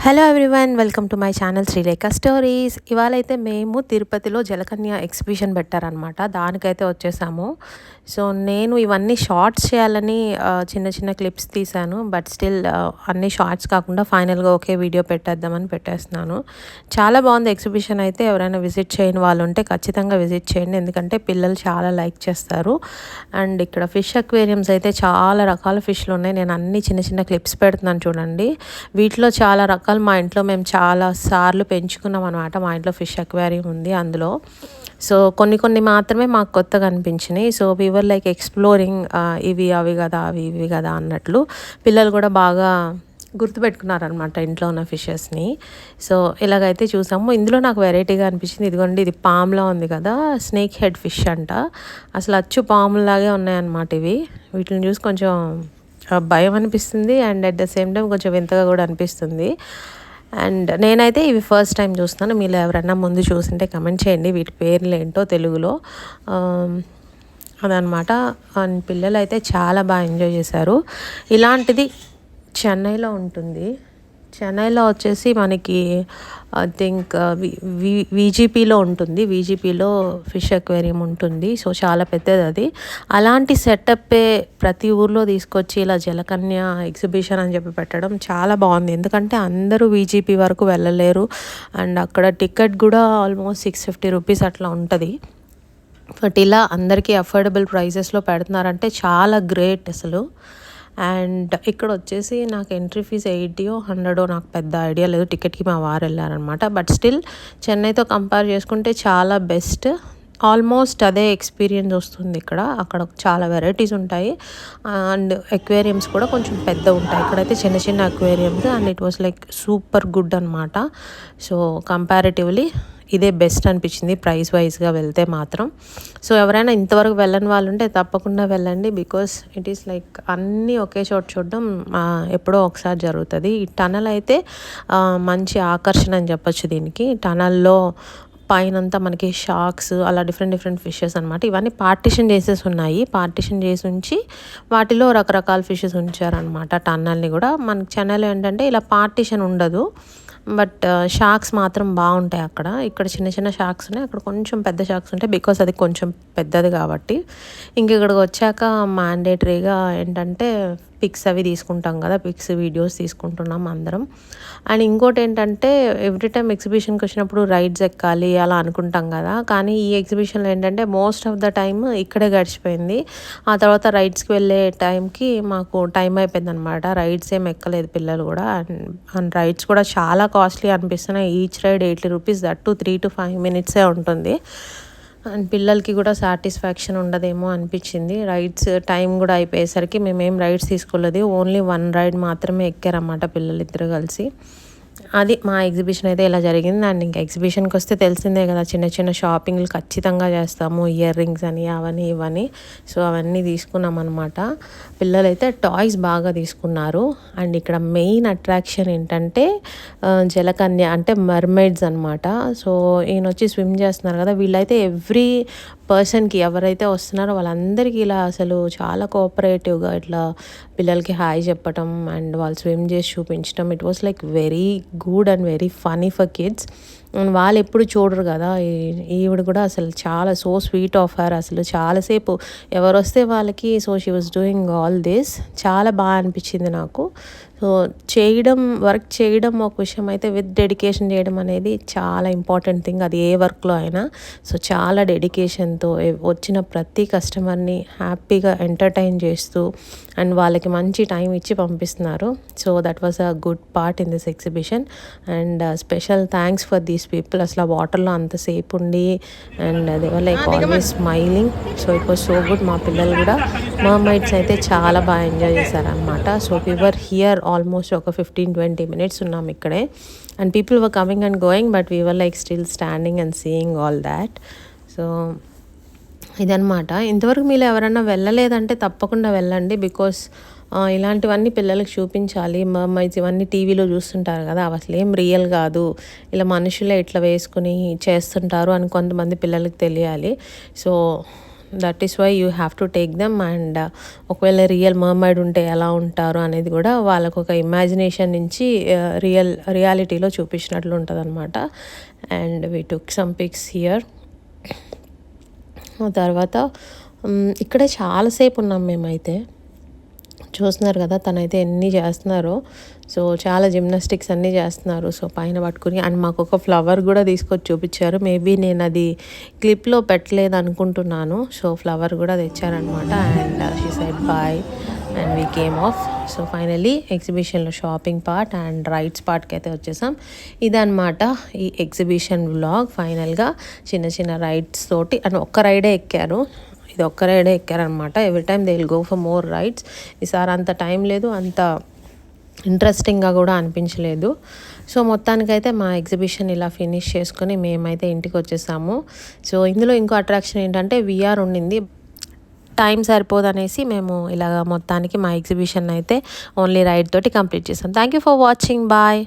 Hello everyone, welcome to my channel Srilekha stories. ఇవాళ అయితే మేము తిరుపతిలో జలకన్య ఎగ్జిబిషన్ పెట్టారనమాట. దానికైతే వచ్చేసాము. సో నేను ఇవన్నీ షార్ట్స్ చేయాలని చిన్న చిన్న క్లిప్స్ తీశాను. బట్ స్టిల్ అన్ని షార్ట్స్ కాకుండా ఫైనల్గా ఒకే వీడియో పెట్టేద్దామని పెట్టేస్తున్నాను. చాలా బాగుంది ఎగ్జిబిషన్ అయితే. ఎవరైనా విజిట్ చేయని వాళ్ళు ఉంటే ఖచ్చితంగా విజిట్ చేయండి, ఎందుకంటే పిల్లలు చాలా లైక్ చేస్తారు. అండ్ ఇక్కడ ఫిష్ అక్వేరియంస్ అయితే చాలా రకాల ఫిష్లు ఉన్నాయి. నేను అన్ని చిన్న చిన్న క్లిప్స్ పెడుతున్నాను చూడండి. వీటిలో చాలా రకాల మా ఇంట్లో మేము చాలా సార్లు పెంచుకున్నాం అనమాట. మా ఇంట్లో ఫిష్ అక్వేరియం ఉంది. అందులో సో కొన్ని మాత్రమే మాకు కొత్తగా అనిపించినాయి. సో వీవర్ లైక్ ఎక్స్ప్లోరింగ్, ఇవి అవి కదా, అవి ఇవి కదా అన్నట్లు పిల్లలు కూడా బాగా గుర్తుపెట్టుకున్నారనమాట ఇంట్లో ఉన్న ఫిషెస్ని. సో ఇలాగైతే చూసాము. ఇందులో నాకు వెరైటీగా అనిపించింది, ఇదిగోండి, ఇది పామ్లా ఉంది కదా, స్నేక్ హెడ్ ఫిష్ అంట. అసలు అచ్చు పాములాగే ఉన్నాయన్నమాట ఇవి. వీటిని చూసి కొంచెం భయం అనిపిస్తుంది and at the same time కొంచెం వింతగా కూడా అనిపిస్తుంది. అండ్ నేనైతే ఇవి ఫస్ట్ టైం చూస్తున్నాను. మీరు ఎవరైనా ముందు చూసింటే కమెంట్ చేయండి వీటి పేర్లు ఏంటో తెలుగులో. అదనమాట. అండ్ పిల్లలు అయితే చాలా బాగా ఎంజాయ్ చేశారు. ఇలాంటిది చెన్నైలో ఉంటుంది. చెన్నైలో వచ్చేసి మనకి ఐ థింక్ వీజీపీలో ఉంటుంది. వీజీపీలో ఫిష్ అక్వేరియం ఉంటుంది. సో చాలా పెద్దది అది. అలాంటి సెటప్పే ప్రతి ఊర్లో తీసుకొచ్చి ఇలా జలకన్య ఎగ్జిబిషన్ అని చెప్పి పెట్టడం చాలా బాగుంది. ఎందుకంటే అందరూ వీజీపీ వరకు వెళ్ళలేరు. అండ్ అక్కడ టికెట్ కూడా ఆల్మోస్ట్ 650 రూపీస్ అట్లా ఉంటుంది. బట్ ఇలా అందరికీ అఫోర్డబుల్ ప్రైజెస్లో పెడుతున్నారంటే చాలా గ్రేట్ అసలు. అండ్ ఇక్కడ వచ్చేసి నాకు ఎంట్రీ ఫీజు 80 100 నాకు పెద్ద ఐడియా లేదు. టికెట్కి మా వారు వెళ్ళారనమాట. బట్ స్టిల్ చెన్నైతో కంపేర్ చేసుకుంటే చాలా బెస్ట్. ఆల్మోస్ట్ అదే ఎక్స్పీరియన్స్ వస్తుంది ఇక్కడ. అక్కడ చాలా వెరైటీస్ ఉంటాయి అండ్ అక్వేరియంస్ కూడా కొంచెం పెద్ద ఉంటాయి. ఇక్కడైతే చిన్న చిన్న aquariums and it was like super good అనమాట. సో కంపారిటివ్లీ ఇదే బెస్ట్ అనిపించింది ప్రైస్ వైజ్గా వెళ్తే మాత్రం. సో ఎవరైనా ఇంతవరకు వెళ్ళని వాళ్ళు ఉంటే తప్పకుండా వెళ్ళండి. బికాస్ ఇట్ ఈస్ లైక్ అన్నీ ఒకే చోట చూడడం ఎప్పుడో ఒకసారి జరుగుతుంది. ఈ టనల్ అయితే మంచి ఆకర్షణ అని చెప్పొచ్చు దీనికి. టనల్లో పైనంతా మనకి షార్క్స్, అలా డిఫరెంట్ ఫిషెస్ అనమాట. ఇవన్నీ పార్టిషన్ చేసేసి ఉన్నాయి. పార్టిషన్ చేసి ఉంచి వాటిలో రకరకాల ఫిషెస్ ఉంచారనమాట. టన్నల్ని కూడా మనకి చెన్నైలో ఏంటంటే ఇలా పార్టిషన్ ఉండదు. బట్ షార్క్స్ మాత్రం బాగుంటాయి అక్కడ. ఇక్కడ చిన్న చిన్న షార్క్స్ ఉన్నాయి, అక్కడ కొంచెం పెద్ద షార్క్స్ ఉంటాయి. బికాస్ అది కొంచెం పెద్దది కాబట్టి. ఇంక ఇక్కడికి వచ్చాక మ్యాండేటరీగా ఏంటంటే పిక్స్ అవి తీసుకుంటాం కదా, పిక్స్ వీడియోస్ తీసుకుంటున్నాం అందరం. అండ్ ఇంకోటి ఏంటంటే ఎవ్రీ టైం ఎగ్జిబిషన్కి వచ్చినప్పుడు రైడ్స్ ఎక్కాలి అలా అనుకుంటాం కదా, కానీ ఈ ఎగ్జిబిషన్లో ఏంటంటే మోస్ట్ ఆఫ్ ద టైమ్ ఇక్కడే గడిచిపోయింది. ఆ తర్వాత రైడ్స్కి వెళ్ళే టైంకి మాకు టైం అయిపోయింది అనమాట. రైడ్స్ ఏం ఎక్కలేదు పిల్లలు కూడా. అండ్ రైడ్స్ కూడా చాలా కాస్ట్లీ అనిపిస్తున్నాయి. Each ride 80 rupees, that to 3 to 5 minutes ఉంటుంది. అండ్ పిల్లలకి కూడా సాటిస్ఫాక్షన్ ఉండదేమో అనిపించింది. రైడ్స్ టైం కూడా అయిపోయేసరికి మేమేం రైడ్స్ తీసుకోలేదు. ఓన్లీ 1 రైడ్ మాత్రమే ఎక్కారన్నమాట పిల్లలు ఇద్దరు కలిసి. అది మా ఎగ్జిబిషన్ అయితే ఇలా జరిగింది. అండ్ ఇంకా ఎగ్జిబిషన్కి వస్తే తెలిసిందే కదా, చిన్న చిన్న షాపింగ్లు ఖచ్చితంగా చేస్తాము. ఇయర్ రింగ్స్ అని అవన్నీ ఇవన్నీ. సో అవన్నీ తీసుకున్నాం అనమాట. పిల్లలైతే టాయ్స్ బాగా తీసుకున్నారు. అండ్ ఇక్కడ మెయిన్ అట్రాక్షన్ ఏంటంటే జలకన్య అంటే మర్మైడ్స్ అనమాట. సో ఈయన వచ్చి స్విమ్ చేస్తున్నారు కదా, వీళ్ళైతే ఎవ్రీ పర్సన్కి ఎవరైతే వస్తున్నారో వాళ్ళందరికీ ఇలా అసలు చాలా కోఆపరేటివ్గా ఇట్లా పిల్లలకి హాయ్ చెప్పటం అండ్ వాళ్ళు స్విమ్ చేసి చూపించడం. It was like very good and very funny for kids. వాళ్ళు ఎప్పుడు చూడరు కదా. ఈవిడ కూడా అసలు చాలా సో స్వీట్ ఆఫ్ హర్. అసలు చాలాసేపు ఎవరు వస్తే వాళ్ళకి so she was doing all this. చాలా బాగా అనిపించింది నాకు. సో వర్క్ చేయడం ఒక విషయం అయితే, విత్ డెడికేషన్ చేయడం అనేది చాలా ఇంపార్టెంట్ థింగ్, అది ఏ వర్క్లో అయినా. సో చాలా డెడికేషన్తో వచ్చిన ప్రతి కస్టమర్ని హ్యాపీగా ఎంటర్టైన్ చేస్తూ అండ్ వాళ్ళకి మంచి టైం ఇచ్చి పంపిస్తున్నారు. So that was a good part in this exhibition. And special thanks for these people. అసలు ఆ వాటర్లో అంతసేపు ఉండి and they were like always smiling. So it was so good. మా పిల్లలు కూడా మర్మైడ్స్ అయితే చాలా బాగా ఎంజాయ్ చేశారనమాట. So we were here almost ఒక 15-20 minutes ఉన్నాం ఇక్కడే. And people were coming and going, but we were like still standing and seeing all that. So ఇదనమాట. ఇంతవరకు మీరు ఎవరైనా వెళ్ళలేదంటే తప్పకుండా వెళ్ళండి. బికాస్ ఇలాంటివన్నీ పిల్లలకు చూపించాలి. మర్మైడ్స్ ఇవన్నీ టీవీలో చూస్తుంటారు కదా, అవి అసలు ఏం రియల్ కాదు, ఇలా మనుషులే ఇట్లా వేసుకుని చేస్తుంటారు అని కొంతమంది పిల్లలకి తెలియాలి. So that is why you have to take them. And ఒకవేళ రియల్ మర్మైడ్ ఉంటే ఎలా ఉంటారు అనేది కూడా వాళ్ళకు ఒక ఇమాజినేషన్ నుంచి రియాలిటీలో చూపించినట్లు ఉంటుంది అనమాట. And we took some pics here. తర్వాత ఇక్కడే చాలాసేపు ఉన్నాం మేమైతే. చూస్తున్నారు కదా తనైతే ఎన్ని చేస్తున్నారో. సో చాలా జిమ్నాస్టిక్స్ అన్నీ చేస్తున్నారు. సో పైన పట్టుకుని అండ్ మాకు ఒక ఫ్లవర్ కూడా తీసుకొచ్చి చూపించారు. మేబీ నేను అది క్లిప్లో పెట్టలేదు అనుకుంటున్నాను. సో ఫ్లవర్ కూడా తెచ్చారనమాట. And she said bye and we came off. So finally ఎగ్జిబిషన్లో షాపింగ్ పార్ట్ అండ్ రైడ్స్ పార్ట్కి అయితే వచ్చేసాం. ఇదన్నమాట ఈ ఎగ్జిబిషన్ వ్లాగ్. ఫైనల్గా చిన్న చిన్న రైడ్స్ తోటి అండ్ ఒక్క రైడే ఎక్కాను. ఇది ఒక్క రైడే ఎక్కారనమాట. Every time they will go for more rides. ఈసారి అంత టైం లేదు, అంత ఇంట్రెస్టింగ్గా కూడా అనిపించలేదు. సో మొత్తానికైతే మా ఎగ్జిబిషన్ ఇలా ఫినిష్ చేసుకొని మేమైతే ఇంటికి వచ్చేసాము. సో ఇందులో ఇంకో అట్రాక్షన్ ఏంటంటే VR ఉండింది. టైం సరిపోదనేసి మేము ఇలాగ మొత్తానికి మా ఎగ్జిబిషన్ అయితే ఓన్లీ రైడ్ తోటి కంప్లీట్ చేసాం. Thank you for watching. Bye.